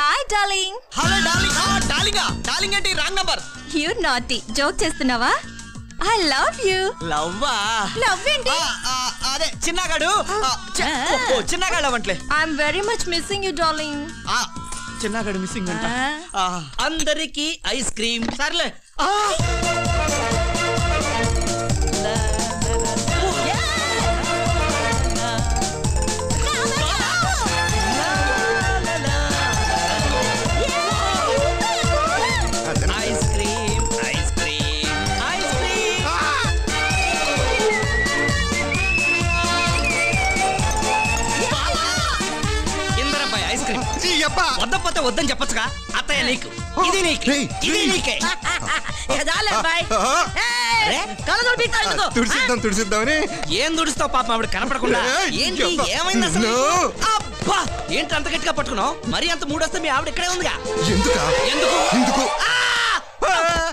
Hi darling. Hello darling. Darling ఏంటి wrong number. You naughty. Joke చేస్తున్నావా? I love you. లవ్వా? Love ఏంటి? అదే చిన్నగాడు. చిన్నగాడు అవంట్లే. I am very much missing you darling. చిన్నగాడు మిస్సింగ్ అంట. అందరికి ఐస్ క్రీమ్. సర్లే. వద్దపోతే వద్దని చెప్పచ్చుగా. అత్తయ్య నీకు, ఇది నీకు, ఇది నీకే. తుడిసిద్దామని. ఏం తుడుస్తావు పాపం ఆవిడ కనపడకుండా. ఏంటి ఏమైంది అసలు? అబ్బా ఏంటి అంత గట్టిగా పట్టుకున్నావు? మరి అంత మూడొస్తే మీ ఆవిడ ఇక్కడే ఉందిగా. ఎందుకు?